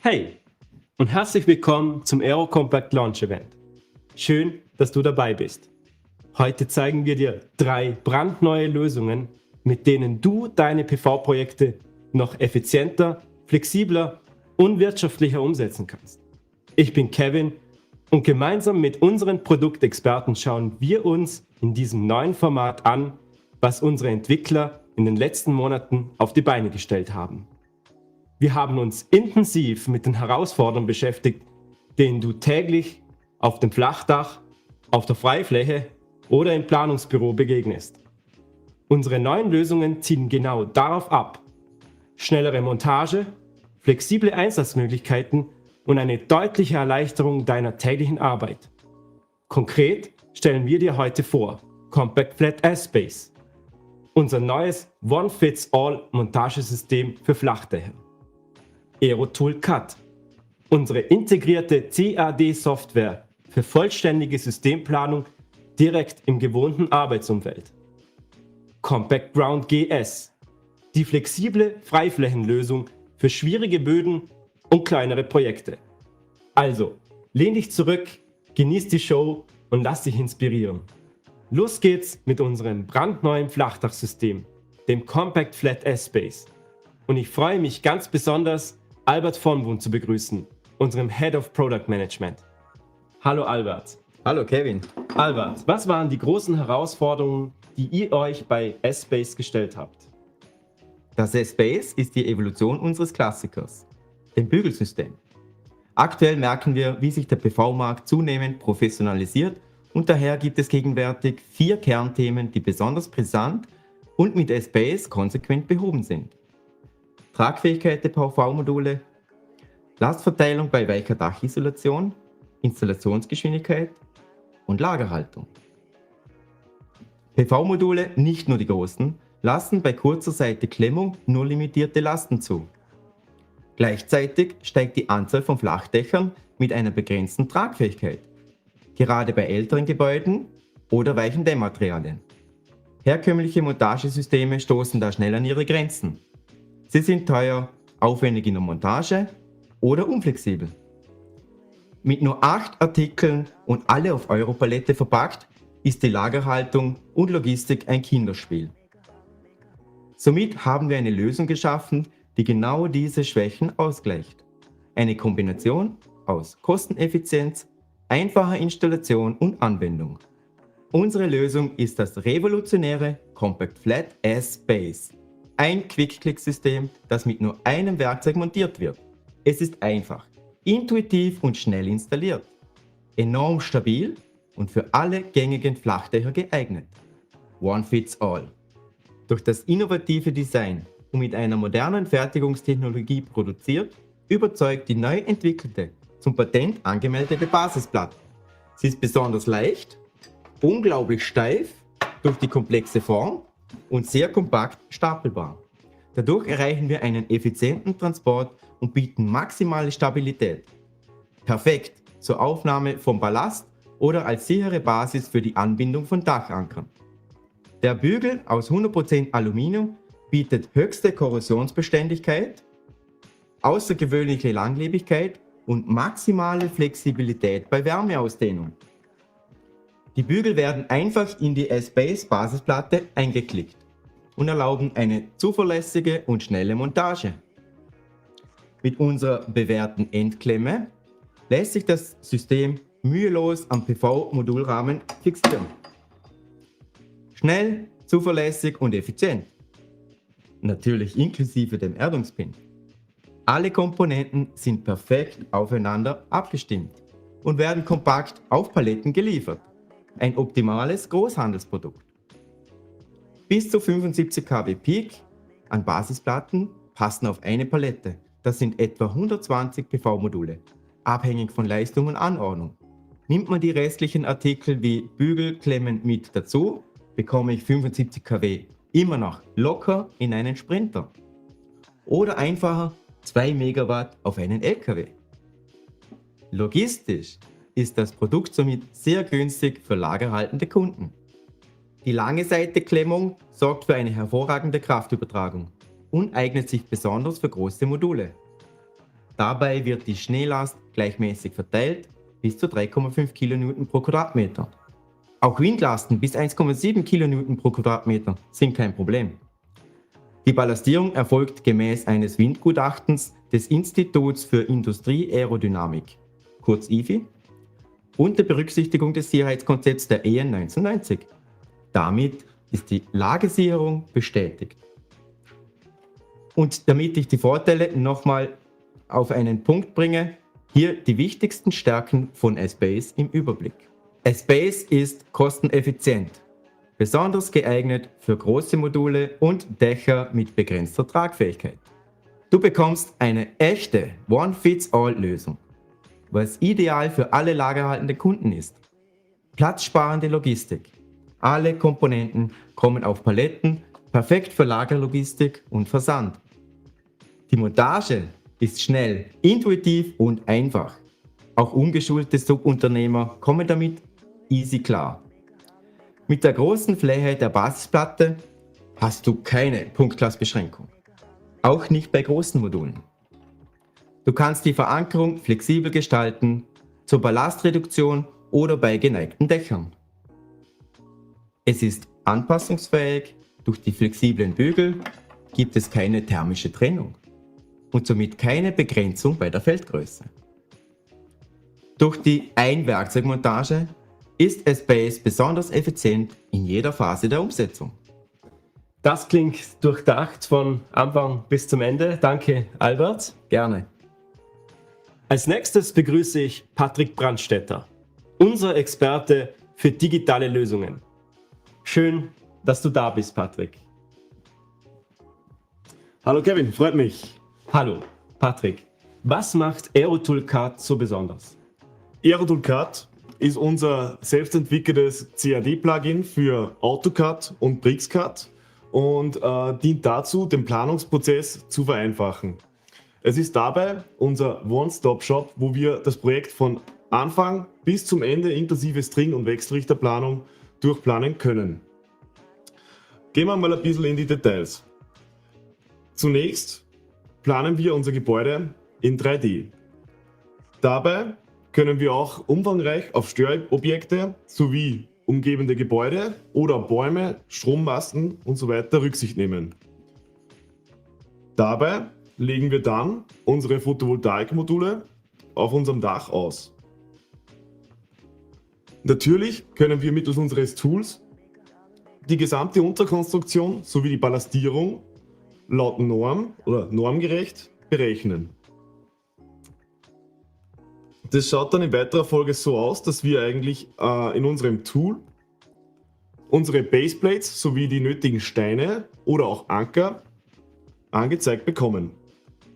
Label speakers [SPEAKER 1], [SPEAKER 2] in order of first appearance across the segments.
[SPEAKER 1] Hey und herzlich willkommen zum AEROCOMPACT Launch Event. Schön, dass du dabei bist. Heute zeigen wir dir 3 brandneue Lösungen, mit denen du deine PV-Projekte noch effizienter, flexibler und wirtschaftlicher umsetzen kannst. Ich bin Kevin und gemeinsam mit unseren Produktexperten schauen wir uns in diesem neuen Format an, was unsere Entwickler in den letzten Monaten auf die Beine gestellt haben. Wir haben uns intensiv mit den Herausforderungen beschäftigt, denen du täglich auf dem Flachdach, auf der Freifläche oder im Planungsbüro begegnest. Unsere neuen Lösungen zielen genau darauf ab: schnellere Montage, flexible Einsatzmöglichkeiten und eine deutliche Erleichterung deiner täglichen Arbeit. Konkret stellen wir dir heute vor COMPACTFLAT S-Base, unser neues One-Fits-All-Montagesystem für Flachdächer. AEROTOOL.CAD, unsere integrierte CAD-Software für vollständige Systemplanung direkt im gewohnten Arbeitsumfeld. COMPACTGROUND GS, die flexible Freiflächenlösung für schwierige Böden und kleinere Projekte. Also, lehn dich zurück, genieß die Show und lass dich inspirieren. Los geht's mit unserem brandneuen Flachdachsystem, dem COMPACTFLAT S-Base. Und ich freue mich ganz besonders, Albert von Boon zu begrüßen, unserem Head of Product Management. Hallo Albert.
[SPEAKER 2] Hallo Kevin.
[SPEAKER 1] Albert, was waren die großen Herausforderungen, die ihr euch bei S-Base gestellt habt?
[SPEAKER 2] Das S-Base ist die Evolution unseres Klassikers, dem Bügelsystem. Aktuell merken wir, wie sich der PV-Markt zunehmend professionalisiert und daher gibt es gegenwärtig 4 Kernthemen, die besonders brisant und mit S-Base konsequent behoben sind. Tragfähigkeit der PV-Module, Lastverteilung bei weicher Dachisolation, Installationsgeschwindigkeit und Lagerhaltung. PV-Module, nicht nur die großen, lassen bei kurzer Seitenklemmung nur limitierte Lasten zu. Gleichzeitig steigt die Anzahl von Flachdächern mit einer begrenzten Tragfähigkeit, gerade bei älteren Gebäuden oder weichen Dämmmaterialien. Herkömmliche Montagesysteme stoßen da schnell an ihre Grenzen. Sie sind teuer, aufwendig in der Montage oder unflexibel. Mit nur 8 Artikeln und alle auf Europalette verpackt, ist die Lagerhaltung und Logistik ein Kinderspiel. Somit haben wir eine Lösung geschaffen, die genau diese Schwächen ausgleicht. Eine Kombination aus Kosteneffizienz, einfacher Installation und Anwendung. Unsere Lösung ist das revolutionäre COMPACTFLAT S-Base. Ein Quick-Click-System, das mit nur einem Werkzeug montiert wird. Es ist einfach, intuitiv und schnell installiert, enorm stabil und für alle gängigen Flachdächer geeignet. One fits all. Durch das innovative Design und mit einer modernen Fertigungstechnologie produziert, überzeugt die neu entwickelte, zum Patent angemeldete Basisplatte. Sie ist besonders leicht, unglaublich steif durch die komplexe Form und sehr kompakt stapelbar. Dadurch erreichen wir einen effizienten Transport und bieten maximale Stabilität. Perfekt zur Aufnahme von Ballast oder als sichere Basis für die Anbindung von Dachankern. Der Bügel aus 100% Aluminium bietet höchste Korrosionsbeständigkeit, außergewöhnliche Langlebigkeit und maximale Flexibilität bei Wärmeausdehnung. Die Bügel werden einfach in die S-Base Basisplatte eingeklickt und erlauben eine zuverlässige und schnelle Montage. Mit unserer bewährten Endklemme lässt sich das System mühelos am PV-Modulrahmen fixieren. Schnell, zuverlässig und effizient. Natürlich inklusive dem Erdungspin. Alle Komponenten sind perfekt aufeinander abgestimmt und werden kompakt auf Paletten geliefert. Ein optimales Großhandelsprodukt. Bis zu 75 kW Peak an Basisplatten passen auf eine Palette. Das sind etwa 120 PV-Module, abhängig von Leistung und Anordnung. Nimmt man die restlichen Artikel wie Bügelklemmen mit dazu, bekomme ich 75 kW immer noch locker in einen Sprinter. Oder einfacher 2 Megawatt auf einen LKW. Logistisch ist das Produkt somit sehr günstig für lagerhaltende Kunden. Die lange Seitenklemmung sorgt für eine hervorragende Kraftübertragung und eignet sich besonders für große Module. Dabei wird die Schneelast gleichmäßig verteilt, bis zu 3,5 kN pro Quadratmeter. Auch Windlasten bis 1,7 kN pro Quadratmeter sind kein Problem. Die Ballastierung erfolgt gemäß eines Windgutachtens des Instituts für Industrieaerodynamik, kurz IFI, unter Berücksichtigung des Sicherheitskonzepts der EN 1990. Damit ist die Lagesicherung bestätigt. Und damit ich die Vorteile nochmal auf einen Punkt bringe, hier die wichtigsten Stärken von S-Base im Überblick. S-Base ist kosteneffizient, besonders geeignet für große Module und Dächer mit begrenzter Tragfähigkeit. Du bekommst eine echte One-Fits-All-Lösung, was ideal für alle lagerhaltenden Kunden ist. Platzsparende Logistik. Alle Komponenten kommen auf Paletten, perfekt für Lagerlogistik und Versand. Die Montage ist schnell, intuitiv und einfach. Auch ungeschulte Subunternehmer kommen damit easy klar. Mit der großen Fläche der Basisplatte hast du keine Punktklassbeschränkung. Auch nicht bei großen Modulen. Du kannst die Verankerung flexibel gestalten, zur Ballastreduktion oder bei geneigten Dächern. Es ist anpassungsfähig, durch die flexiblen Bügel gibt es keine thermische Trennung und somit keine Begrenzung bei der Feldgröße. Durch die Einwerkzeugmontage ist S-Base besonders effizient in jeder Phase der Umsetzung.
[SPEAKER 1] Das klingt durchdacht von Anfang bis zum Ende. Danke, Albert.
[SPEAKER 2] Gerne.
[SPEAKER 1] Als nächstes begrüße ich Patrick Brandstätter, unser Experte für digitale Lösungen. Schön, dass du da bist, Patrick.
[SPEAKER 3] Hallo Kevin, freut mich.
[SPEAKER 1] Hallo, Patrick. Was macht AEROTOOL.CAD so besonders?
[SPEAKER 3] AEROTOOL.CAD ist unser selbstentwickeltes CAD-Plugin für AutoCAD und BricsCAD und dient dazu, den Planungsprozess zu vereinfachen. Es ist dabei unser One-Stop-Shop, wo wir das Projekt von Anfang bis zum Ende inklusive String- und Wechselrichterplanung durchplanen können. Gehen wir mal ein bisschen in die Details. Zunächst planen wir unser Gebäude in 3D. Dabei können wir auch umfangreich auf Störobjekte sowie umgebende Gebäude oder Bäume, Strommasten und so weiter Rücksicht nehmen. Dabei legen wir dann unsere Photovoltaikmodule auf unserem Dach aus. Natürlich können wir mittels unseres Tools die gesamte Unterkonstruktion sowie die Ballastierung laut Norm oder normgerecht berechnen. Das schaut dann in weiterer Folge so aus, dass wir eigentlich in unserem Tool unsere Baseplates sowie die nötigen Steine oder auch Anker angezeigt bekommen.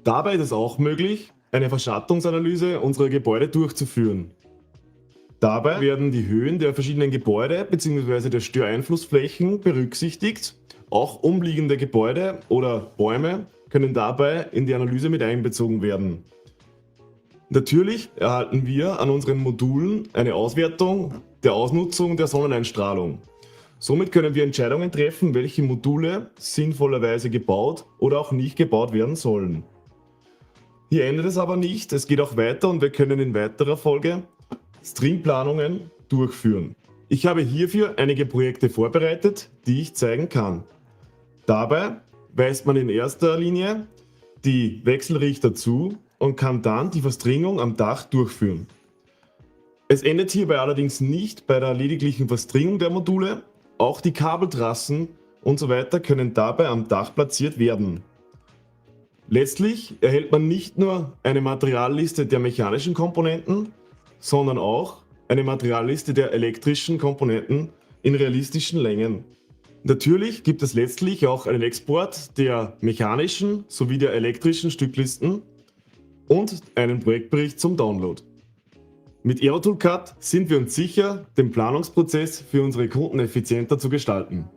[SPEAKER 3] Dabei ist es auch möglich, eine Verschattungsanalyse unserer Gebäude durchzuführen. Dabei werden die Höhen der verschiedenen Gebäude bzw. der Störeinflussflächen berücksichtigt. Auch umliegende Gebäude oder Bäume können dabei in die Analyse mit einbezogen werden. Natürlich erhalten wir an unseren Modulen eine Auswertung der Ausnutzung der Sonneneinstrahlung. Somit können wir Entscheidungen treffen, welche Module sinnvollerweise gebaut oder auch nicht gebaut werden sollen. Hier endet es aber nicht, es geht auch weiter und wir können in weiterer Folge Stringplanungen durchführen. Ich habe hierfür einige Projekte vorbereitet, die ich zeigen kann. Dabei weist man in erster Linie die Wechselrichter zu und kann dann die Verstringung am Dach durchführen. Es endet hierbei allerdings nicht bei der lediglichen Verstringung der Module, auch die Kabeltrassen und so weiter können dabei am Dach platziert werden. Letztlich erhält man nicht nur eine Materialliste der mechanischen Komponenten, sondern auch eine Materialliste der elektrischen Komponenten in realistischen Längen. Natürlich gibt es letztlich auch einen Export der mechanischen sowie der elektrischen Stücklisten und einen Projektbericht zum Download. Mit AEROTOOL.CAD sind wir uns sicher, den Planungsprozess für unsere Kunden effizienter zu gestalten.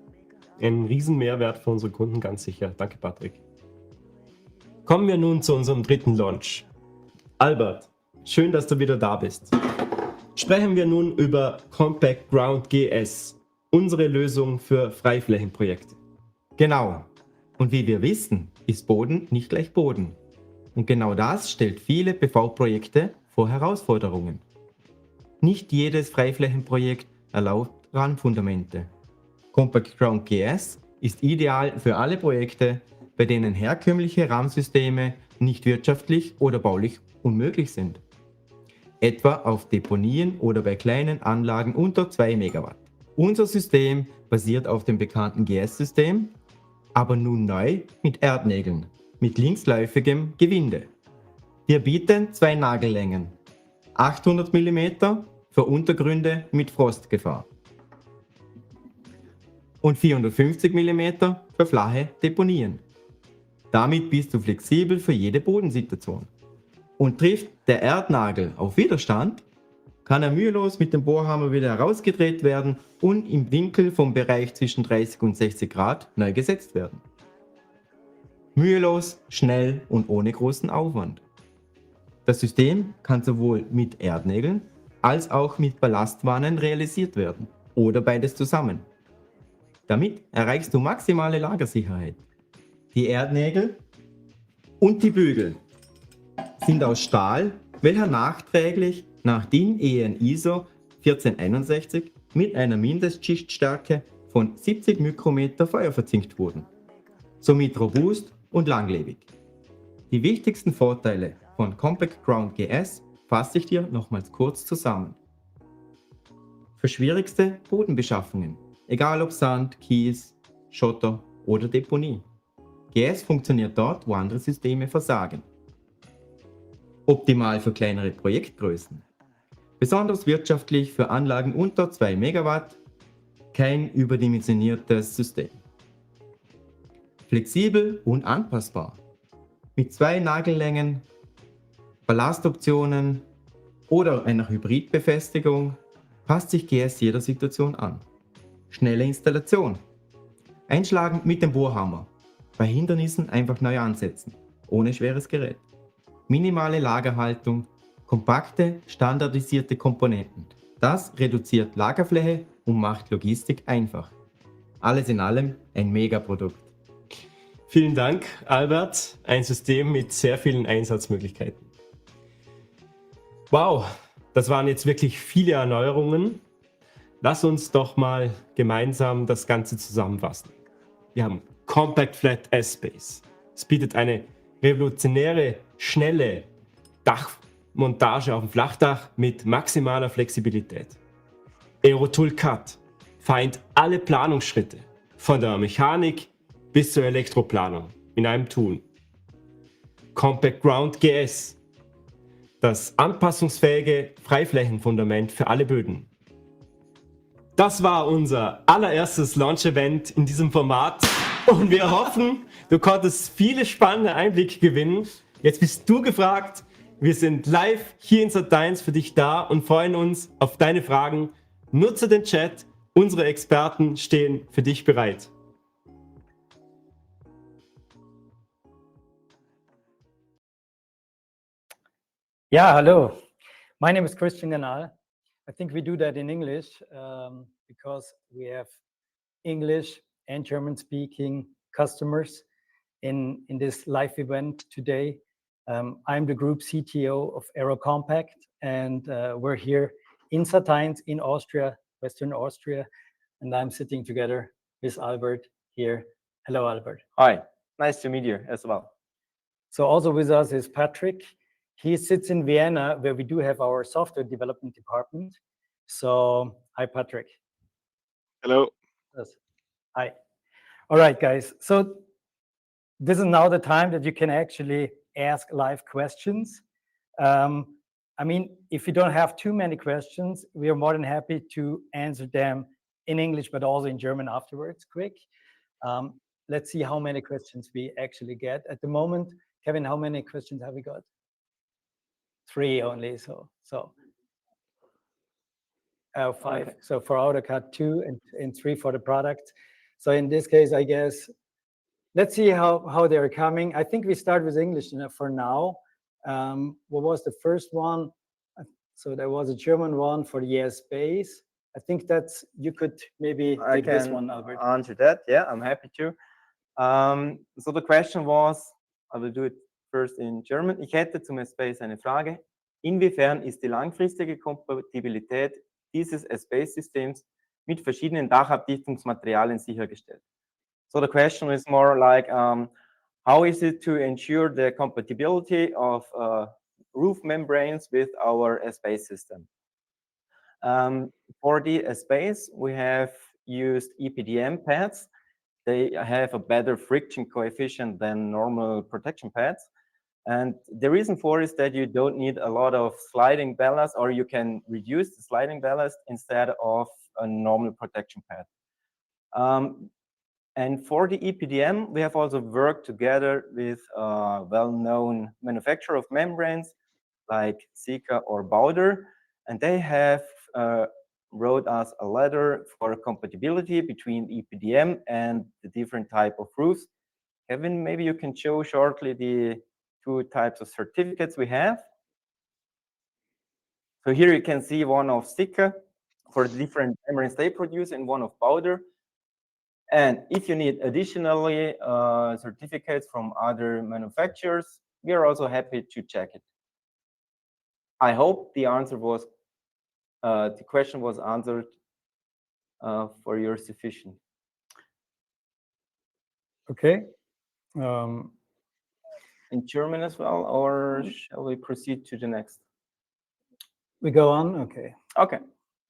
[SPEAKER 1] Ein Riesenmehrwert für unsere Kunden, ganz sicher. Danke, Patrick. Kommen wir nun zu unserem dritten Launch. Albert, schön, dass du wieder da bist. Sprechen wir nun über COMPACTGROUND GS, unsere Lösung für Freiflächenprojekte.
[SPEAKER 2] Genau. Und wie wir wissen, ist Boden nicht gleich Boden. Und genau das stellt viele PV-Projekte vor Herausforderungen. Nicht jedes Freiflächenprojekt erlaubt Randfundamente. COMPACTGROUND GS ist ideal für alle Projekte, bei denen herkömmliche Rahmensysteme nicht wirtschaftlich oder baulich unmöglich sind. Etwa auf Deponien oder bei kleinen Anlagen unter 2 MW. Unser System basiert auf dem bekannten GS-System, aber nun neu mit Erdnägeln, mit linksläufigem Gewinde. Wir bieten 2 Nagellängen, 800 mm für Untergründe mit Frostgefahr und 450 mm für flache Deponien. Damit bist du flexibel für jede Bodensituation. Und trifft der Erdnagel auf Widerstand, kann er mühelos mit dem Bohrhammer wieder herausgedreht werden und im Winkel vom Bereich zwischen 30 und 60 Grad neu gesetzt werden. Mühelos, schnell und ohne großen Aufwand. Das System kann sowohl mit Erdnägeln als auch mit Ballastwannen realisiert werden oder beides zusammen. Damit erreichst du maximale Lagersicherheit. Die Erdnägel und die Bügel sind aus Stahl, welcher nachträglich nach DIN EN ISO 1461 mit einer Mindestschichtstärke von 70 Mikrometer feuerverzinkt wurden. Somit robust und langlebig. Die wichtigsten Vorteile von COMPACTGROUND GS fasse ich dir nochmals kurz zusammen. Für schwierigste Bodenbeschaffungen, egal ob Sand, Kies, Schotter oder Deponie. GS funktioniert dort, wo andere Systeme versagen. Optimal für kleinere Projektgrößen. Besonders wirtschaftlich für Anlagen unter 2 MW, kein überdimensioniertes System. Flexibel und anpassbar. Mit 2 Nagellängen, Ballastoptionen oder einer Hybridbefestigung passt sich GS jeder Situation an. Schnelle Installation. Einschlagen mit dem Bohrhammer. Bei Hindernissen einfach neu ansetzen, ohne schweres Gerät. Minimale Lagerhaltung, kompakte, standardisierte Komponenten. Das reduziert Lagerfläche und macht Logistik einfach. Alles in allem ein Megaprodukt.
[SPEAKER 1] Vielen Dank, Albert. Ein System mit sehr vielen Einsatzmöglichkeiten. Wow, das waren jetzt wirklich viele Erneuerungen. Lass uns doch mal gemeinsam das Ganze zusammenfassen. Wir haben COMPACTFLAT S-Base. Es bietet eine revolutionäre, schnelle Dachmontage auf dem Flachdach mit maximaler Flexibilität. AEROTOOL.CAD vereint alle Planungsschritte von der Mechanik bis zur Elektroplanung in einem Tool. COMPACTGROUND GS, das anpassungsfähige Freiflächenfundament für alle Böden. Das war unser allererstes Launch-Event in diesem Format und wir hoffen, du konntest viele spannende Einblicke gewinnen. Jetzt bist du gefragt. Wir sind live hier in Sat.1 für dich da und freuen uns auf deine Fragen. Nutze den Chat, unsere Experten stehen für dich bereit.
[SPEAKER 4] Yeah, hello. My name is Christian Ganal. I think we do that in English because we have English and German-speaking customers in this live event today. I'm the group CTO of AEROCOMPACT, and we're here in Sat.1 in Austria, Western Austria, and I'm sitting together with Albert here. Hello, Albert.
[SPEAKER 5] Hi, nice to meet you as well.
[SPEAKER 4] So also with us is Patrick. He sits in Vienna, where we do have our software development department. So, hi, Patrick.
[SPEAKER 6] Hello.
[SPEAKER 4] Yes. Hi. All right, guys. So this is now the time that you can actually ask live questions. I mean, if you don't have too many questions, we are more than happy to answer them in English, but also in German afterwards, quick. Let's see how many questions we actually get. At the moment, Kevin, how many questions have we got? 3 only, so 5. Okay. So for AutoCAD 2 and 3 for the product. So in this case, I guess, let's see how they're coming. I think we start with English for now. What was the first one? So there was a German one for the ES base. I think that's, you could maybe take this one, Albert.
[SPEAKER 5] Answer that, yeah, I'm happy to. So the question was, I will do it first in German. Ich hätte zum Space eine Frage. Inwiefern ist die langfristige Kompatibilität dieses Space-Systems mit verschiedenen Dachabdichtungsmaterialien sichergestellt? So the question is more like, how is it to ensure the compatibility of roof membranes with our space system? For the space, we have used EPDM pads. They have a better friction coefficient than normal protection pads. And the reason for is that you don't need a lot of sliding ballast, or you can reduce the sliding ballast instead of a normal protection pad. And for the EPDM, we have also worked together with a well-known manufacturer of membranes like Sika or Bowder, and they have wrote us a letter for compatibility between EPDM and the different type of roofs. Kevin, maybe you can show shortly the two types of certificates we have. So here you can see one of Sika for the different membranes they produce and one of Bowder. And if you need additionally certificates from other manufacturers, we are also happy to check it. I hope the answer was, the question was answered for your sufficient.
[SPEAKER 4] Okay.
[SPEAKER 5] In German as well, or shall we proceed to the next?
[SPEAKER 4] We go on? Okay.
[SPEAKER 5] Okay.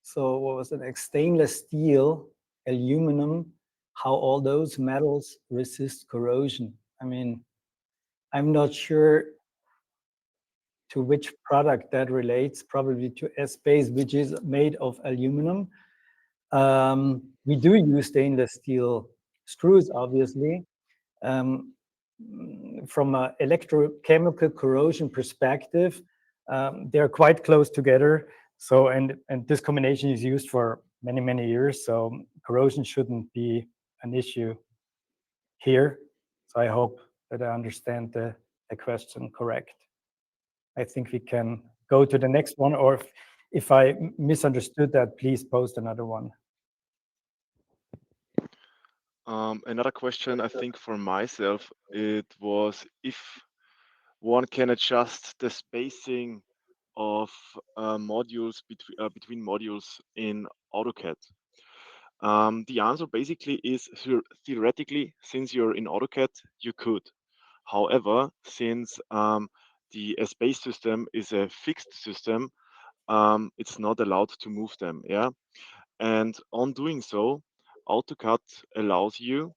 [SPEAKER 4] So what was the next? Stainless steel, aluminum, how all those metals resist corrosion. I mean, I'm not sure to which product that relates, probably to S-Base, which is made of aluminum. We do use stainless steel screws, obviously. From an electrochemical corrosion perspective, they're quite close together. So, and this combination is used for many, many years. So corrosion shouldn't be an issue here. So I hope that I understand the question correct. I think we can go to the next one, or if I misunderstood that, please post another one.
[SPEAKER 6] Another question, I think for myself, it was if one can adjust the spacing of modules between modules in AutoCAD. The answer basically is theoretically, since you're in AutoCAD, you could. However, since the space system is a fixed system, it's not allowed to move them. Yeah, and on doing so, AutoCAD allows you.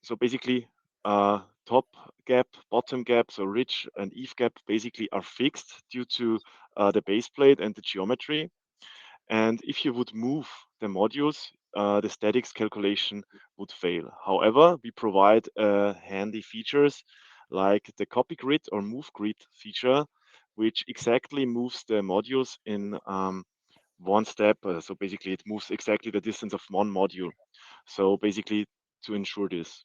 [SPEAKER 6] So basically, top gap, bottom gap, so ridge and eave gap basically are fixed due to the base plate and the geometry. And if you would move the modules, the statics calculation would fail. However, we provide handy features like the copy grid or move grid feature, which exactly moves the modules in one step. So basically, it moves exactly the distance of one module. So basically, to ensure this.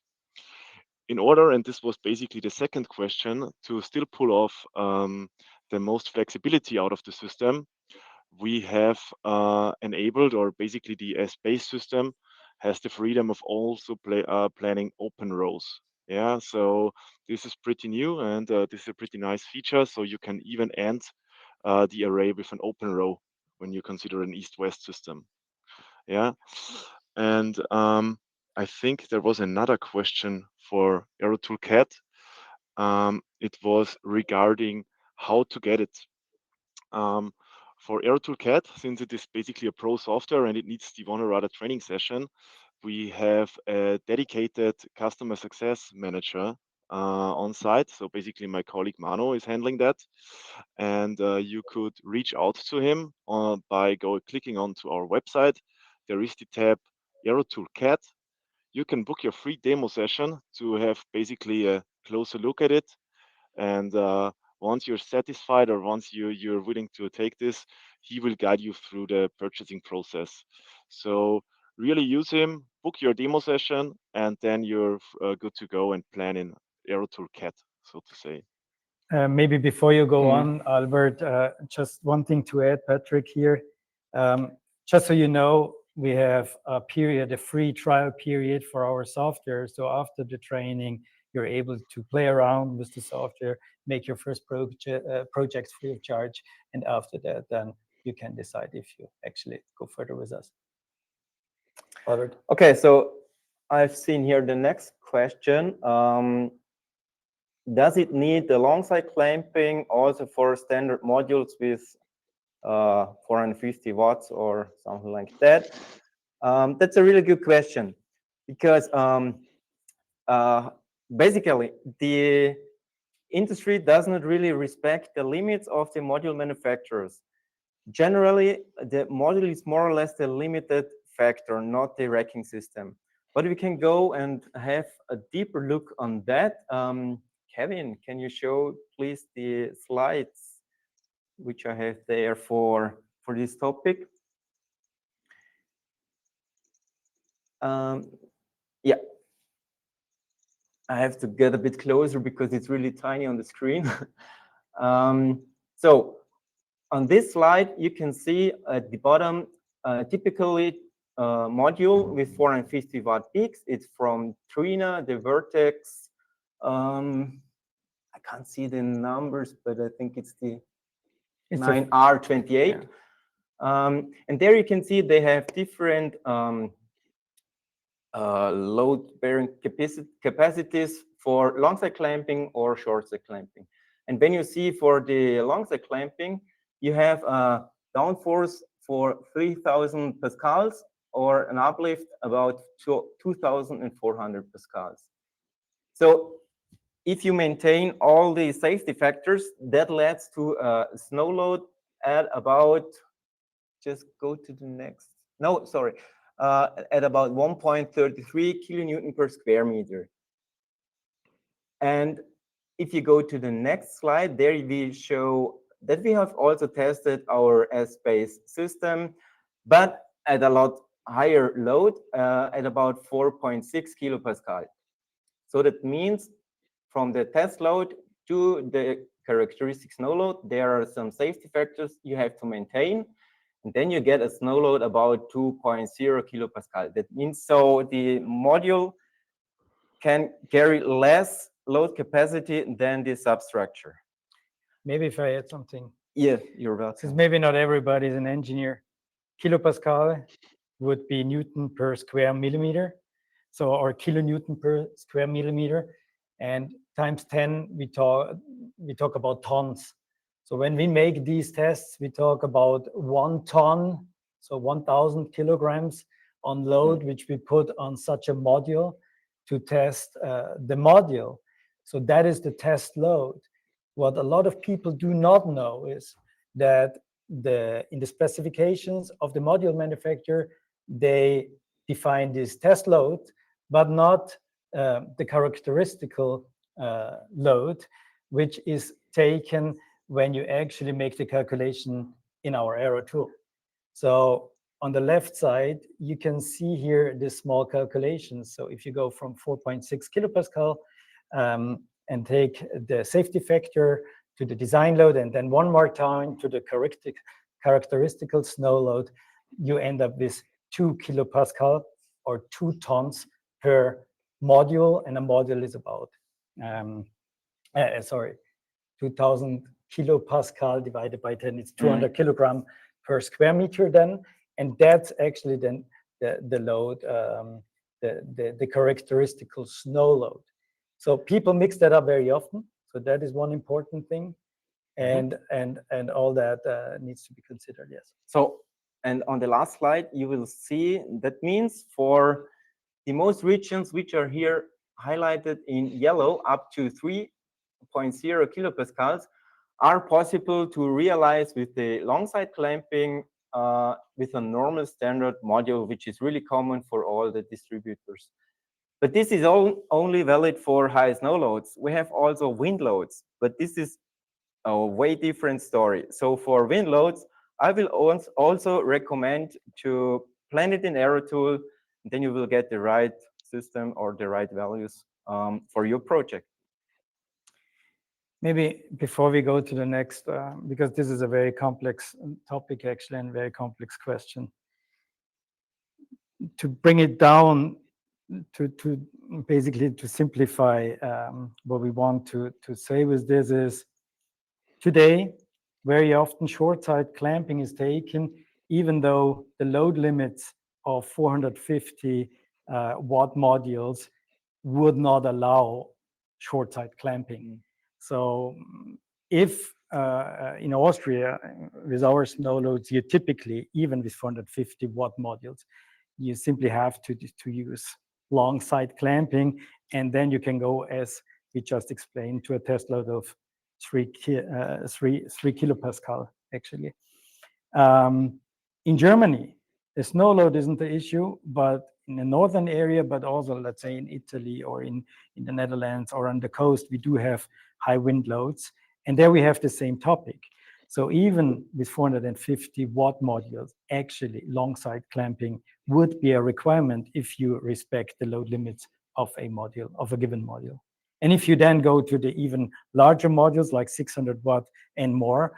[SPEAKER 6] In order, and this was basically the second question, to still pull off the most flexibility out of the system, we have enabled, or basically the S-Base system has the freedom of also planning open rows. Yeah, so this is pretty new, and this is a pretty nice feature. So you can even end the array with an open row when you consider an east-west system. Yeah, and I think there was another question for AEROTOOL.CAD. It was regarding how to get it. For AEROTOOL.CAD, since it is basically a pro software and it needs the one or other training session, we have a dedicated customer success manager on site. So basically my colleague Mano is handling that. And you could reach out to him by clicking onto our website. There is the tab AEROTOOL.CAD. You can book your free demo session to have basically a closer look at it. And once you're satisfied, or once you're willing to take this, he will guide you through the purchasing process. So really use him, book your demo session, and then you're good to go and plan in AEROTOOL.CAD, so to say.
[SPEAKER 4] Maybe before you go on, Albert, just one thing to add, Patrick, here. Just so you know, we have a free trial period for our software. So after the training, you're able to play around with the software, make your first projects free of charge, and after that, then you can decide if you actually go further with us. Robert?
[SPEAKER 5] Okay, so I've seen here the next question. Does it need the long side clamping also for standard modules with 450 watts or something like that? That's a really good question, because basically the industry does not really respect the limits of the module manufacturers. Generally, the module is more or less the limited factor, not the racking system. But we can go and have a deeper look on that. Kevin, can you show please the slides which I have there for this topic? Yeah, I have to get a bit closer because it's really tiny on the screen. So on this slide, you can see at the bottom, typically module with 450 watt peaks. It's from Trina, the Vertex. I can't see the numbers, but I think it's the 9R28. Yeah. And there you can see they have different load-bearing capacities for long-side clamping or short-side clamping. And when you see for the long-side clamping, you have a downforce for 3,000 pascals or an uplift about 2,400 pascals. So if you maintain all the safety factors, that leads to a snow load at about, just go to the next, no, sorry, at about 1.33 kilonewton per square meter. And if you go to the next slide, there we show that we have also tested our S-base system, but at a lot higher load, at about 4.6 kilopascal. So that means from the test load to the characteristic snow load, there are some safety factors you have to maintain. And then you get a snow load about 2.0 kilopascal. That means so the module can carry less load capacity than the substructure.
[SPEAKER 4] Maybe if I add something.
[SPEAKER 5] Yeah, you're welcome.
[SPEAKER 4] Because maybe not everybody is an engineer. Kilopascal would be Newton per square millimeter. So, or kilonewton per square millimeter. And times 10, we talk about tons. So when we make these tests, we talk about 1 ton, so 1,000 kilograms on load, which we put on such a module to test the module. So that is the test load. What a lot of people do not know is that in the specifications of the module manufacturer, they define this test load, but not the characteristical load, which is taken when you actually make the calculation in our AEROTOOL. So on the left side, you can see here this small calculation. So if you go from 4.6 kilopascal and take the safety factor to the design load, and then one more time to the characteristical snow load, you end up with 2 kilopascal or 2 tons per module, and a module is about 2,000 kilopascal divided by 10, it's 200 kilogram per square meter then, and that's actually then the load, the characteristical snow load. So people mix that up very often, so that is one important thing, and all that needs to be considered, yes. So, and on the last slide, you will see that means for the most regions which are here highlighted in yellow, up to 3.0 kilopascals, are possible to realize with the long side clamping with a normal standard module, which is really common for all the distributors. But this is only valid for high snow loads. We have also wind loads, but this is a way different story. So for wind loads, I will also recommend to plan it in AEROTOOL, and then you will get the right system or the right values for your project. Maybe before we go to the next, because this is a very complex topic actually, and very complex question. To bring it down to basically to simplify, what we want to say with this is, today, very often short-side clamping is taken, even though the load limits of 450 watt modules would not allow short-side clamping. So if in Austria, with our snow loads, you typically, even with 450 watt modules, you simply have to use long side clamping, and then you can go, as we just explained, to a test load of 3 kilopascal, actually. In Germany, the snow load isn't the issue, but in the northern area, but also, let's say, in Italy or in the Netherlands or on the coast, we do have high wind loads. And there we have the same topic. So even with 450 watt modules, actually long side clamping would be a requirement if you respect the load limits of a module, of a given module. And if you then go to the even larger modules like 600 watt and more,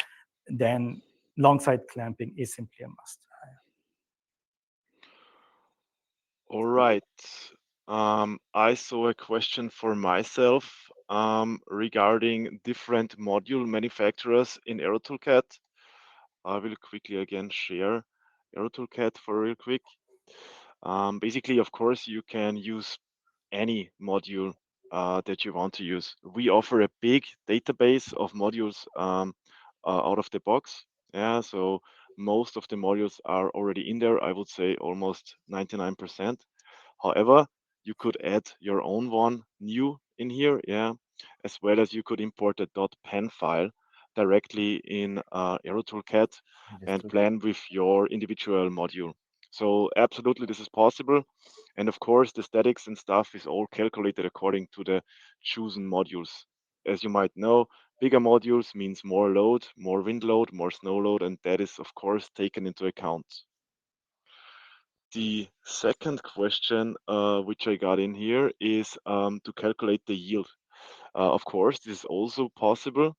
[SPEAKER 4] then long side clamping is simply a must.
[SPEAKER 6] All right. I saw a question for myself regarding different module manufacturers in AEROTOOL.CAD. I will quickly again share AEROTOOL.CAD for real quick. Basically, of course, you can use any module that you want to use. We offer a big database of modules out of the box. Yeah, so most of the modules are already in there. I would say almost 99%. However, you could add your own one new in here, yeah, as well as you could import a .pen file directly in AEROTOOL.CAD and plan with your individual module. So absolutely, this is possible. And of course, the statics and stuff is all calculated according to the chosen modules. As you might know, bigger modules means more load, more wind load, more snow load, and that is, of course, taken into account. The second question, which I got in here, is to calculate the yield. Of course, this is also possible,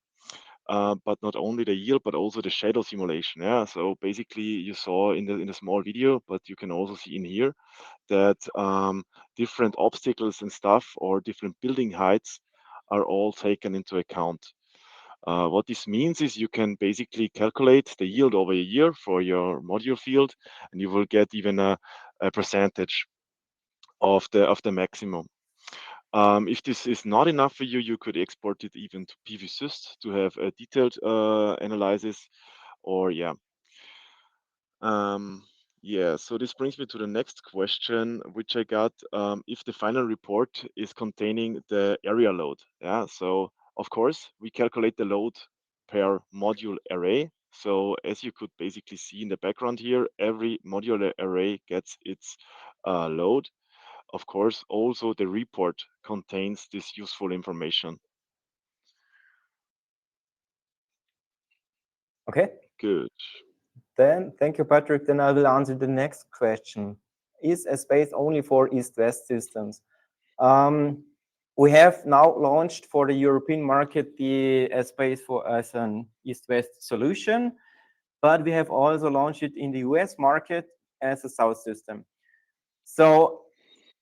[SPEAKER 6] but not only the yield, but also the shadow simulation. Yeah, so basically, you saw in the small video, but you can also see in here that different obstacles and stuff or different building heights are all taken into account. What this means is you can basically calculate the yield over a year for your module field, and you will get even a percentage of the maximum. If this is not enough for you, you could export it even to PVSys to have a detailed analysis, or yeah. Yeah, so this brings me to the next question, which I got, if the final report is containing the area load. Yeah, so of course, we calculate the load per module array. So as you could basically see in the background here, every modular array gets its load. Of course, also the report contains this useful information.
[SPEAKER 5] Okay.
[SPEAKER 6] Good.
[SPEAKER 5] Then, thank you, Patrick. Then I will answer the next question. Is a space only for East-West systems? We have now launched for the European market the space as an East-West solution, but we have also launched it in the US market as a South system. So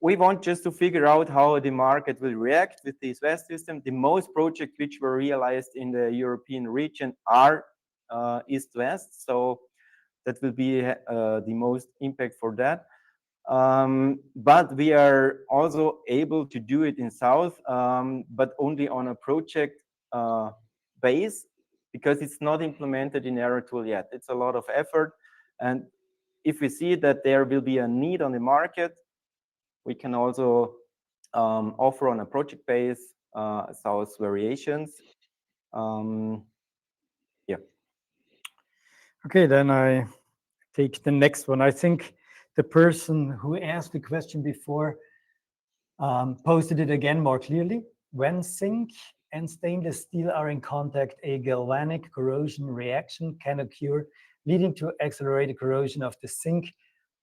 [SPEAKER 5] we want just to figure out how the market will react with the East-West system. The most projects which were realized in the European region are East-West, so that will be the most impact for that. But we are also able to do it in South, but only on a project base, because it's not implemented in AEROTOOL yet. It's a lot of effort, and if we see that there will be a need on the market, we can also offer on a project base South variations. Yeah.
[SPEAKER 4] Okay, then I take the next one. I think the person who asked the question before posted it again more clearly. When zinc and stainless steel are in contact, a galvanic corrosion reaction can occur, leading to accelerated corrosion of the zinc.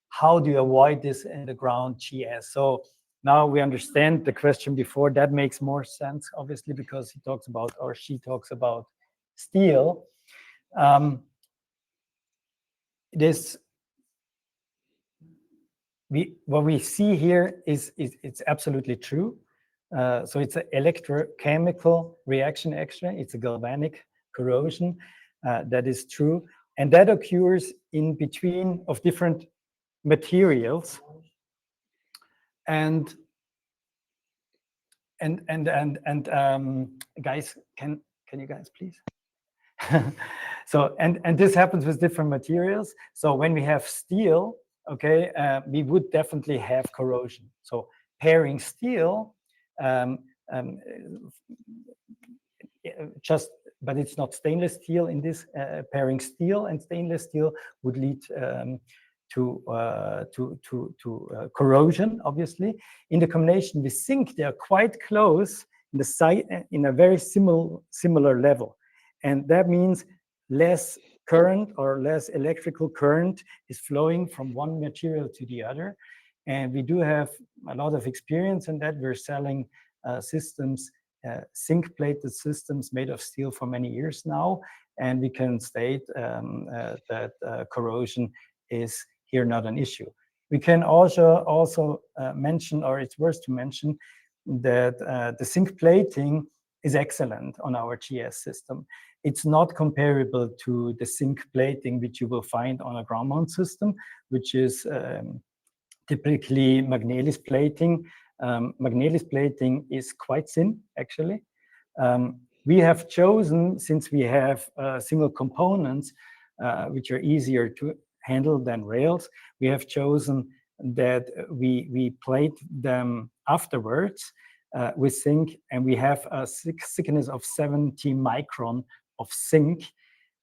[SPEAKER 4] How do you avoid this in the ground GS? So now we understand the question before. That makes more sense, obviously, because he talks about, or she talks about, steel. what we see here is it's absolutely true. So it's an electrochemical reaction actually. It's a galvanic corrosion. That is true. And that occurs in between of different materials. And guys, can you guys please? So, and this happens with different materials. So when we have steel, okay, we would definitely have corrosion. So pairing steel, but it's not stainless steel in this. Pairing steel and stainless steel would lead to corrosion, obviously. In the combination with zinc, they are quite close in the site in a very similar level, and that means less current or less electrical current is flowing from one material to the other. And we do have a lot of experience in that. We're selling systems, zinc-plated systems made of steel for many years now, and we can state that corrosion is here not an issue. We can also mention, or it's worth to mention, that the zinc plating is excellent on our GS system. It's not comparable to the zinc plating which you will find on a ground mount system, which is typically magnelis plating. Magnelis plating is quite thin, actually. We have chosen, since we have single components, which are easier to handle than rails, we have chosen that we plate them afterwards with zinc, and we have a thickness of 70 micron of zinc,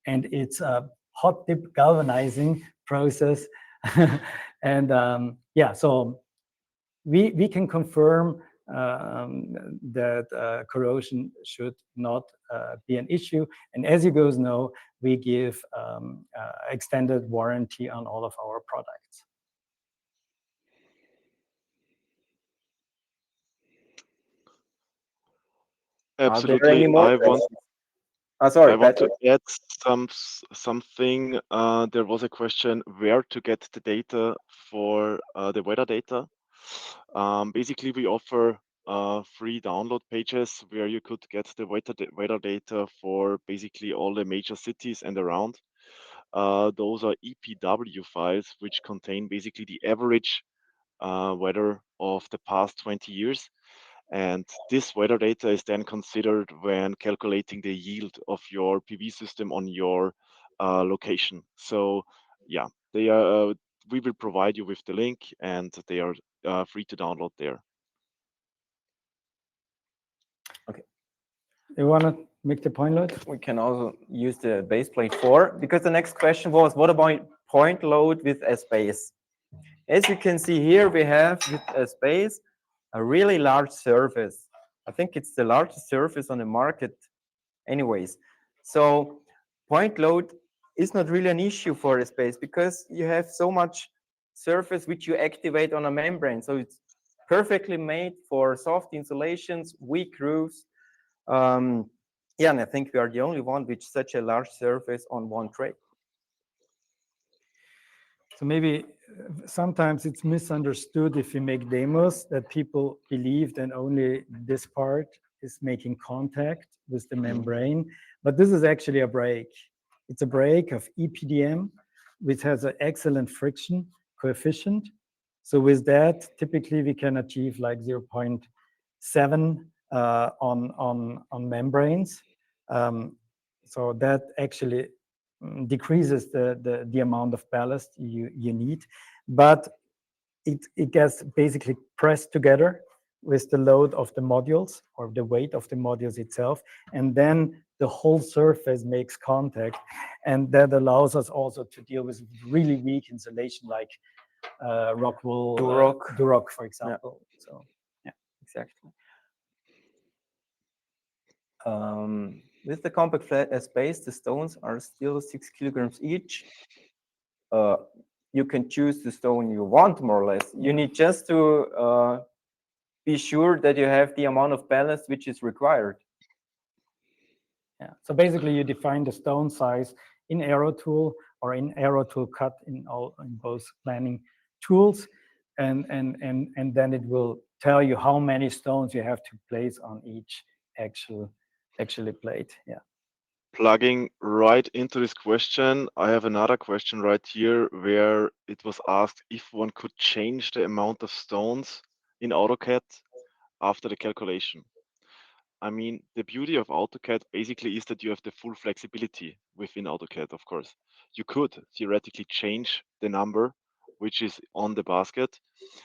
[SPEAKER 4] and it's a hot dip galvanizing process. And yeah, so we can confirm that corrosion should not be an issue. And as you guys know, we give extended warranty on all of our products.
[SPEAKER 5] Are there any
[SPEAKER 6] Absolutely.
[SPEAKER 5] more
[SPEAKER 6] I want
[SPEAKER 5] questions? Sorry,
[SPEAKER 6] I want to
[SPEAKER 5] Patrick.
[SPEAKER 6] add something. There was a question where to get the data for the weather data. Basically, we offer free download pages where you could get the weather data for basically all the major cities and around. Those are EPW files, which contain basically the average weather of the past 20 years. And this weather data is then considered when calculating the yield of your PV system on your location. So yeah, they are. We will provide you with the link, and they are free to download there.
[SPEAKER 5] Okay.
[SPEAKER 4] You want to make the point load?
[SPEAKER 5] We can also use the baseplate 4, because the next question was, what about point load with a space? As you can see here, we have with a space a really large surface. I think it's the largest surface on the market anyways. So point load is not really an issue for a space, because you have so much surface which you activate on a membrane. So it's perfectly made for soft insulations, weak roofs. Yeah, and I think we are the only one with such a large surface on one tray.
[SPEAKER 4] So maybe sometimes it's misunderstood if you make demos that people believe that only this part is making contact with the membrane, but this is actually a break. It's a break of EPDM, which has an excellent friction coefficient. So with that, typically we can achieve like 0.7 on membranes. So that actually decreases the amount of ballast you need, but it gets basically pressed together with the load of the modules or the weight of the modules itself, and then the whole surface makes contact, and that allows us also to deal with really weak insulation like rock wool, Durock, for example. Yeah. So yeah,
[SPEAKER 5] exactly. With the COMPACTFLAT space, the stones are still 6 kilograms each. You can choose the stone you want, more or less. You need just to be sure that you have the amount of ballast which is required.
[SPEAKER 4] Yeah. So basically, you define the stone size in AEROTOOL or in AEROTOOL.CAD in both planning tools, and then it will tell you how many stones you have to place on each actually plate. Yeah.
[SPEAKER 6] Plugging right into this question, I have another question right here where it was asked if one could change the amount of stones in AutoCAD after the calculation. I mean, the beauty of AutoCAD basically is that you have the full flexibility within AutoCAD, of course. You could theoretically change the number which is on the basket.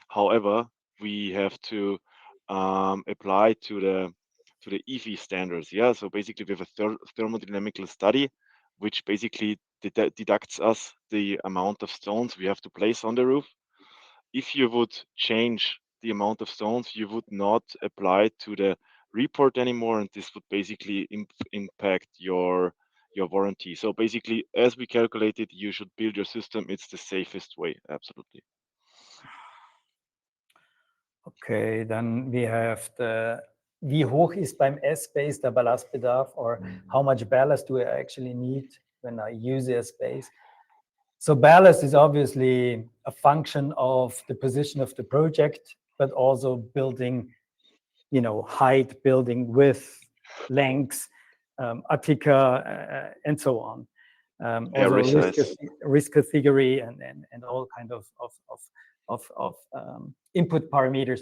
[SPEAKER 6] However, we have to apply to the EV standards. Yeah, so basically we have a thermodynamical study which basically deducts us the amount of stones we have to place on the roof. If you would change the amount of stones, you would not apply to the report anymore, and this would basically impact your warranty. So basically, as we calculated, you should build your system. It's the safest way, absolutely.
[SPEAKER 4] Okay, dann we have the wie hoch ist beim S-Base der Ballastbedarf, or how much ballast do I actually need when I use the S-Base? So ballast is obviously a function of the position of the project, but also building, you know, height, building width, length, Attica, and so on. Also risk category and all kind of input parameters.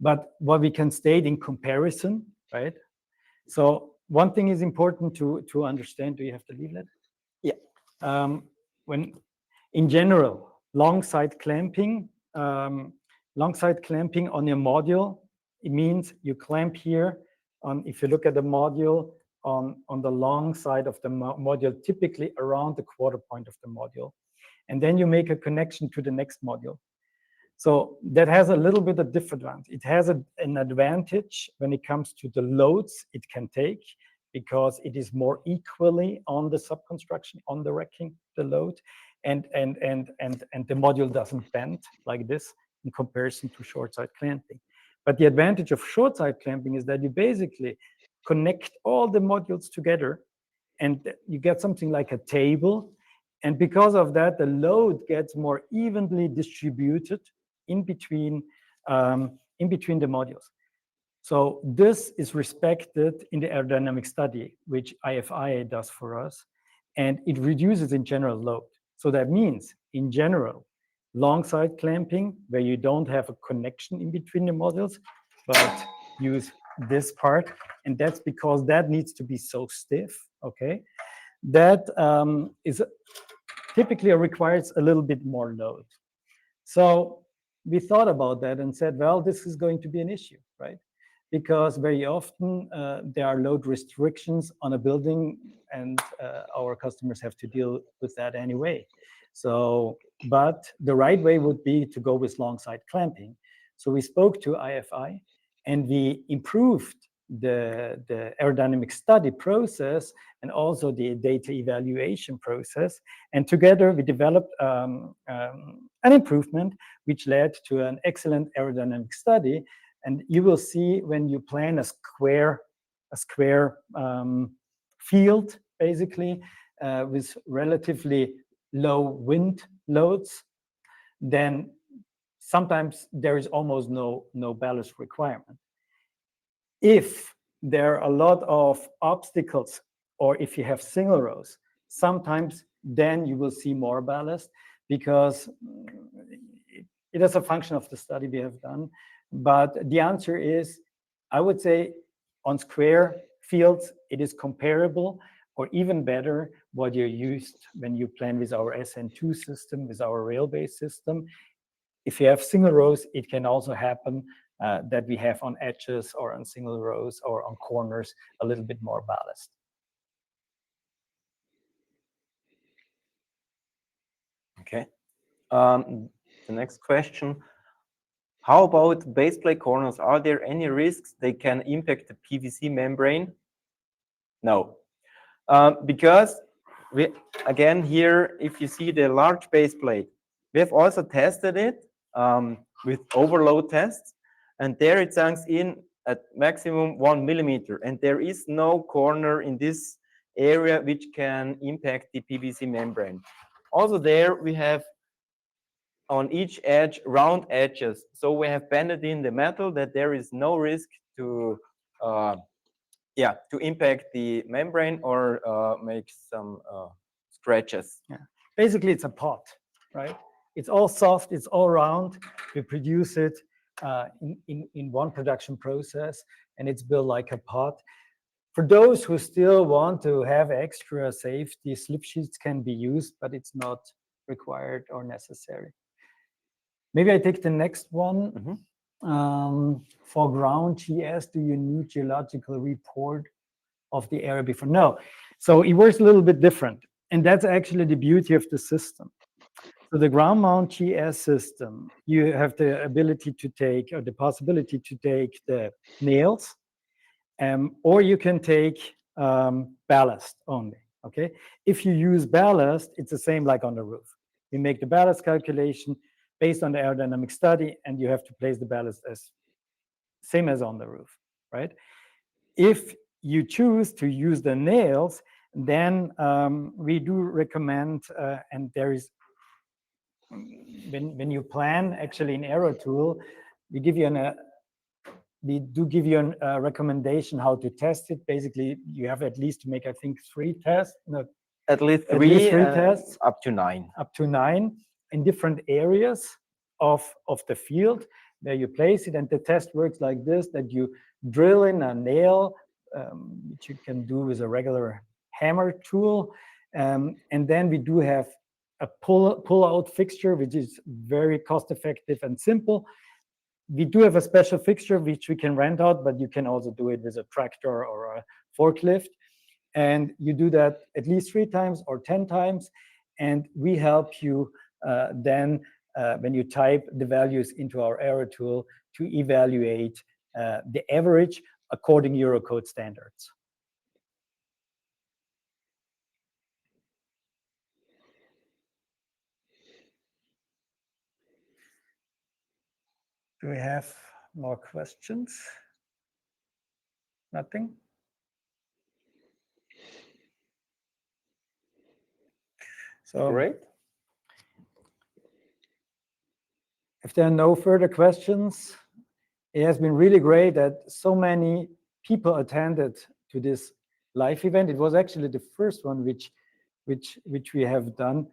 [SPEAKER 4] But what we can state in comparison, right? So one thing is important to understand. Do you have the leaflet? Yeah. When in general, long side clamping on your module, it means you clamp here on, if you look at the module, on the long side of the module, typically around the quarter point of the module. And then you make a connection to the next module. So that has a little bit of different. It has an advantage when it comes to the loads it can take, because it is more equally on the subconstruction, on the racking, the load, and the module doesn't bend like this in comparison to short side clamping. But the advantage of short side clamping is that you basically connect all the modules together and you get something like a table. And because of that, the load gets more evenly distributed in between the modules. So this is respected in the aerodynamic study, which IFIA does for us, and it reduces in general load. So that means, in general, long side clamping, where you don't have a connection in between the modules, but use this part, and that's because that needs to be so stiff, okay? That is typically requires a little bit more load. So we thought about that and said, well, this is going to be an issue, right? Because very often there are load restrictions on a building, and our customers have to deal with that anyway. So, but the right way would be to go with long side clamping. So we spoke to IFI and we improved the aerodynamic study process and also the data evaluation process. And together we developed an improvement which led to an excellent aerodynamic study. And you will see when you plan a square field, basically, with relatively low wind loads, then sometimes there is almost no ballast requirement. If there are a lot of obstacles, or if you have single rows, sometimes then you will see more ballast, because it is a function of the study we have done. But the answer is, I would say on square fields, it is comparable or even better what you're used when you plan with our SN2 system, with our rail-based system. If you have single rows, it can also happen that we have on edges or on single rows or on corners a little bit more ballast.
[SPEAKER 5] Okay. The next question. How about base plate corners? Are there any risks they can impact the PVC membrane? No. Because we, again, here, if you see the large base plate, we have also tested it with overload tests, and there it sinks in at maximum 1 millimeter, and there is no corner in this area which can impact the PVC membrane. Also there we have on each edge round edges. So we have bended in the metal that there is no risk to to impact the membrane or make some scratches.
[SPEAKER 4] Yeah. Basically, it's a pot, right? It's all soft, it's all round. We produce it in one production process, and it's built like a pot. For those who still want to have extra safety, slip sheets can be used, but it's not required or necessary. Maybe I take the next one. For ground GS, do you need geological report of the area before? No. So it works a little bit different. And that's actually the beauty of the system. So the ground mount GS system, you have the ability to take, or the possibility to take the nails, or you can take ballast only, okay? If you use ballast, it's the same like on the roof. You make the ballast calculation based on the aerodynamic study, and you have to place the ballast as same as on the roof, right? If you choose to use the nails, then we do recommend, and there is, when you plan actually in AEROTOOL, we give you we do give you a recommendation how to test it. Basically, you have at least to make, I think, 3 tests. No,
[SPEAKER 5] at least three
[SPEAKER 4] tests,
[SPEAKER 5] up to 9.
[SPEAKER 4] Up to 9 in different areas of the field where you place it. And the test works like this: that you drill in a nail, which you can do with a regular hammer tool, and then we do have a pull-out fixture, which is very cost-effective and simple. We do have a special fixture which we can rent out, but you can also do it with a tractor or a forklift. And you do that at least 3 times or 10 times. And we help you then when you type the values into our AEROTOOL to evaluate the average according Eurocode standards. Do we have more questions? Nothing? So
[SPEAKER 5] Great.
[SPEAKER 4] If there are no further questions, it has been really great that so many people attended to this live event. It was actually the first one which we have done.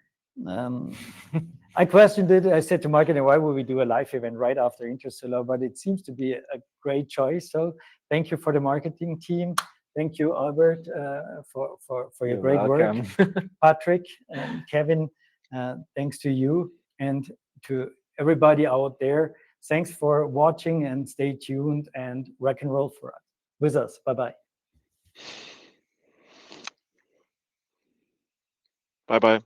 [SPEAKER 4] I questioned it. I said to marketing, why would we do a live event right after Intersolar? But it seems to be a great choice. So thank you for the marketing team. Thank you, Albert, for your great
[SPEAKER 5] welcome.
[SPEAKER 4] work. Patrick and Kevin, thanks to you and to everybody out there. Thanks for watching, and stay tuned and rock and roll with us. Bye-bye.
[SPEAKER 6] Bye-bye.